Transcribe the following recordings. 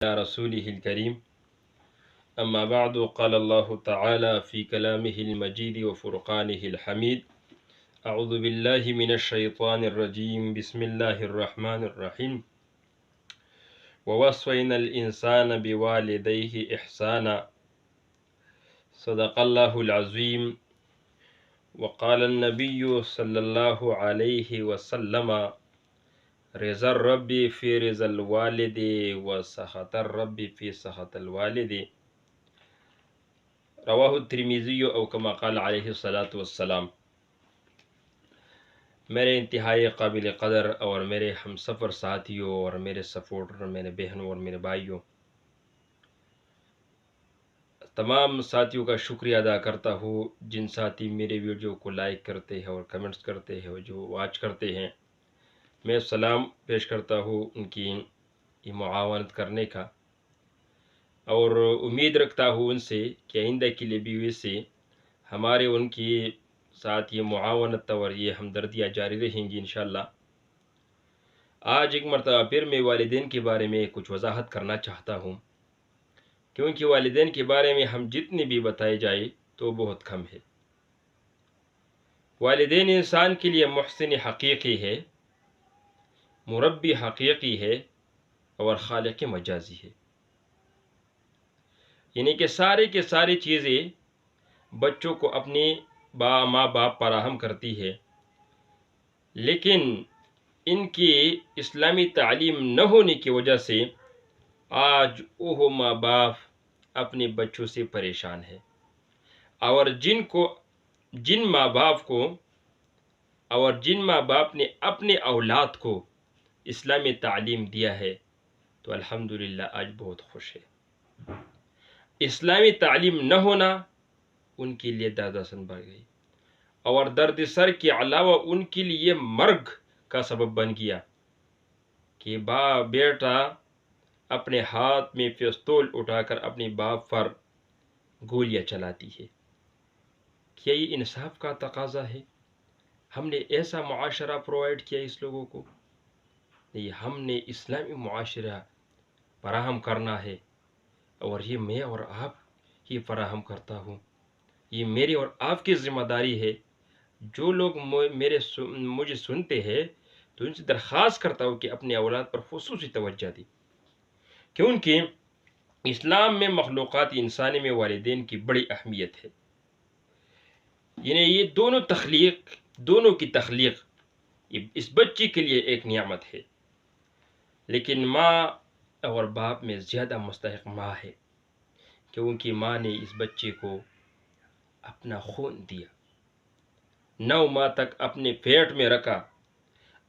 رسوله الكريم أما بعد قال الله تعالى في كلامه المجيد وفرقانه الحميد أعوذ بالله من الشيطان الرجيم بسم الله الرحمن الرحيم ووصينا الإنسان بوالديه إحسانا صدق الله العظيم وقال النبي صلى الله عليه وسلم رضا الرب في رضا الوالد وسخط الرب في سخط الوالد رواہ الترمذی او کما قال علیہ الصلاۃ والسلام۔ میرے انتہائی قابل قدر اور میرے ہم سفر ساتھیوں اور میرے سپورٹر، میرے بہنوں اور میرے بھائیوں، تمام ساتھیوں کا شکریہ ادا کرتا ہوں جن ساتھی میرے ویڈیو کو لائک کرتے ہیں اور کمنٹس کرتے ہیں اور جو واچ کرتے ہیں۔ میں سلام پیش کرتا ہوں ان کی یہ معاونت کرنے کا، اور امید رکھتا ہوں ان سے کہ آئندہ کے لیے بھی ویسے ہمارے ان کی ساتھ یہ معاونت اور یہ ہمدردیاں جاری رہیں گی انشاءاللہ۔ آج ایک مرتبہ پھر میں والدین کے بارے میں کچھ وضاحت کرنا چاہتا ہوں، کیونکہ والدین کے بارے میں ہم جتنے بھی بتائے جائے تو بہت کم ہے۔ والدین انسان کے لیے محسن حقیقی ہے، مربی حقیقی ہے اور خالق مجازی ہے، یعنی کہ ساری چیزیں بچوں کو اپنے ماں باپ فراہم کرتی ہے، لیکن ان کی اسلامی تعلیم نہ ہونے کی وجہ سے آج وہ ماں باپ اپنے بچوں سے پریشان ہے، اور جن ماں باپ نے اپنے اولاد کو اسلامی تعلیم دیا ہے تو الحمدللہ آج بہت خوش ہے۔ اسلامی تعلیم نہ ہونا ان کے لیے دردسر بڑھ گئی، اور درد سر کے علاوہ ان کے لیے مرگ کا سبب بن گیا کہ بیٹا اپنے ہاتھ میں پستول اٹھا کر اپنے باپ پر گولیاں چلاتی ہے۔ کیا یہ انصاف کا تقاضا ہے؟ ہم نے ایسا معاشرہ پرووائڈ کیا اس لوگوں کو؟ نہیں، ہم نے اسلامی معاشرہ فراہم کرنا ہے، اور یہ میں اور آپ ہی فراہم کرتا ہوں۔ یہ میری اور آپ کی ذمہ داری ہے۔ جو لوگ مجھے سنتے ہیں تو ان سے درخواست کرتا ہوں کہ اپنے اولاد پر خصوصی توجہ دیں، کیونکہ اسلام میں مخلوقات انسانی میں والدین کی بڑی اہمیت ہے۔ یعنی یہ دونوں کی تخلیق اس بچے کے لیے ایک نعمت ہے، لیکن ماں اور باپ میں زیادہ مستحق ماں ہے، کیونکہ ماں نے اس بچے کو اپنا خون دیا، 9 ماہ تک اپنے پیٹ میں رکھا،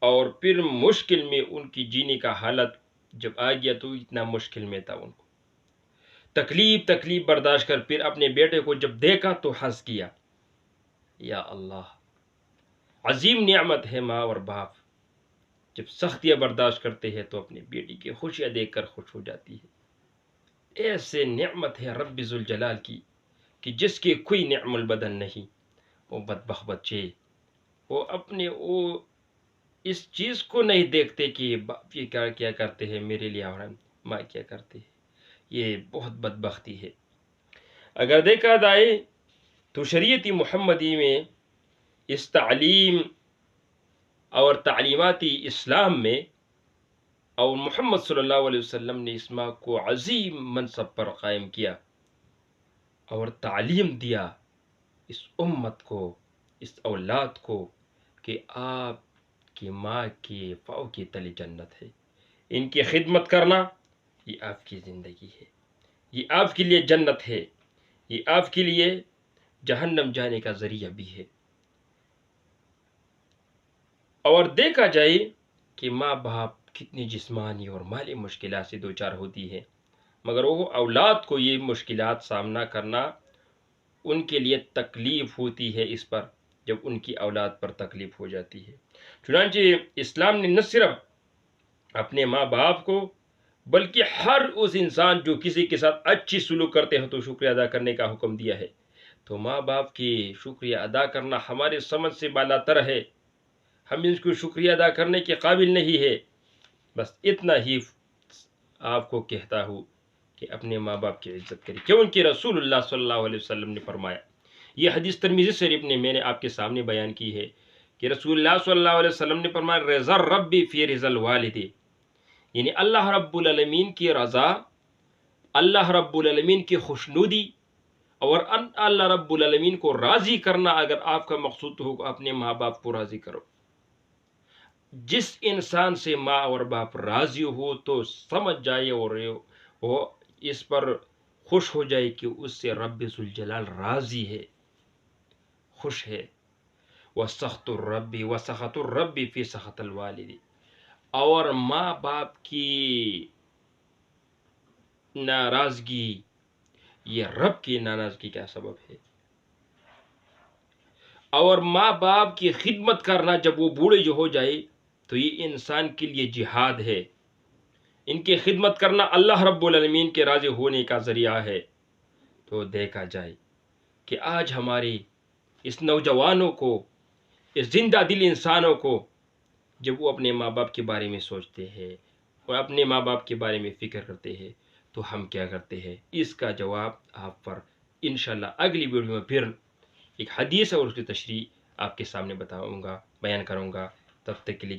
اور پھر مشکل میں ان کی جینے کا حالت جب آ گیا تو اتنا مشکل میں تھا، ان کو تکلیف برداشت کر پھر اپنے بیٹے کو جب دیکھا تو ہنس کیا۔ یا اللہ، عظیم نعمت ہے ماں اور باپ، جب سختیاں برداشت کرتے ہیں تو اپنی بیٹی کی خوشیاں دیکھ کر خوش ہو جاتی ہے۔ ایسے نعمت ہے رب ذوالجلال کی کہ جس کے کوئی نعم البدن نہیں، وہ بدبخت بچے وہ اس چیز کو نہیں دیکھتے کہ باپ یہ کیا کرتے ہیں میرے لیے اور ماں کیا کرتے ہیں۔ یہ بہت بدبختی ہے۔ اگر دیکھا جائے تو شریعت محمدی میں اس تعلیم اور تعلیماتی اسلام میں اور محمد صلی اللہ علیہ وسلم نے اس ماں کو عظیم منصب پر قائم کیا اور تعلیم دیا اس امت کو، اس اولاد کو، کہ آپ کی ماں کے پاؤں کی تلے جنت ہے۔ ان کی خدمت کرنا یہ آپ کی زندگی ہے، یہ آپ کے لیے جنت ہے، یہ آپ کے لیے جہنم جانے کا ذریعہ بھی ہے۔ اور دیکھا جائے کہ ماں باپ کتنی جسمانی اور مالی مشکلات سے دوچار ہوتی ہے، مگر وہ اولاد کو یہ مشکلات سامنا کرنا ان کے لیے تکلیف ہوتی ہے اس پر، جب ان کی اولاد پر تکلیف ہو جاتی ہے۔ چنانچہ اسلام نے نہ صرف اپنے ماں باپ کو بلکہ ہر اس انسان جو کسی کے ساتھ اچھی سلوک کرتے ہیں تو شکریہ ادا کرنے کا حکم دیا ہے۔ تو ماں باپ کی شکریہ ادا کرنا ہمارے سمجھ سے بالا تر ہے، ہم اس کو شکریہ ادا کرنے کے قابل نہیں ہے۔ بس اتنا ہی آپ کو کہتا ہوں کہ اپنے ماں باپ کی عزت کریں، کیونکہ رسول اللہ صلی اللہ علیہ وسلم نے فرمایا، یہ حدیث ترمذی شریف نے میں نے آپ کے سامنے بیان کی ہے کہ رسول اللہ صلی اللہ علیہ وسلم نے فرمایا رضا ربی فی رضا الوالد، یعنی اللہ رب العالمین کی رضا، اللہ رب العالمین کی خوشنودی اور اللہ رب العالمین کو راضی کرنا اگر آپ کا مقصود ہو اپنے ماں باپ کو راضی کرو۔ جس انسان سے ماں اور باپ راضی ہو تو سمجھ جائے اور وہ اس پر خوش ہو جائے کہ اس سے رب ذوالجلال راضی ہے، خوش ہے۔ وَسَخْطُ الرَّبِّ وَسَخَطُ الرَّبِّ فِي سَخَطِ الْوَالِدِ، اور ماں باپ کی ناراضگی یہ رب کی ناراضگی کا سبب ہے، اور ماں باپ کی خدمت کرنا جب وہ بوڑھے جو ہو جائے تو یہ انسان کے لیے جہاد ہے، ان کی خدمت کرنا اللہ رب العالمین کے راضی ہونے کا ذریعہ ہے۔ تو دیکھا جائے کہ آج ہمارے اس نوجوانوں کو، اس زندہ دل انسانوں کو، جب وہ اپنے ماں باپ کے بارے میں سوچتے ہیں اور اپنے ماں باپ کے بارے میں فکر کرتے ہیں تو ہم کیا کرتے ہیں؟ اس کا جواب آپ پر انشاءاللہ اگلی ویڈیو میں پھر ایک حدیث اور اس کی تشریح آپ کے سامنے بتاؤں گا، بیان کروں گا۔ تب تک کے لیے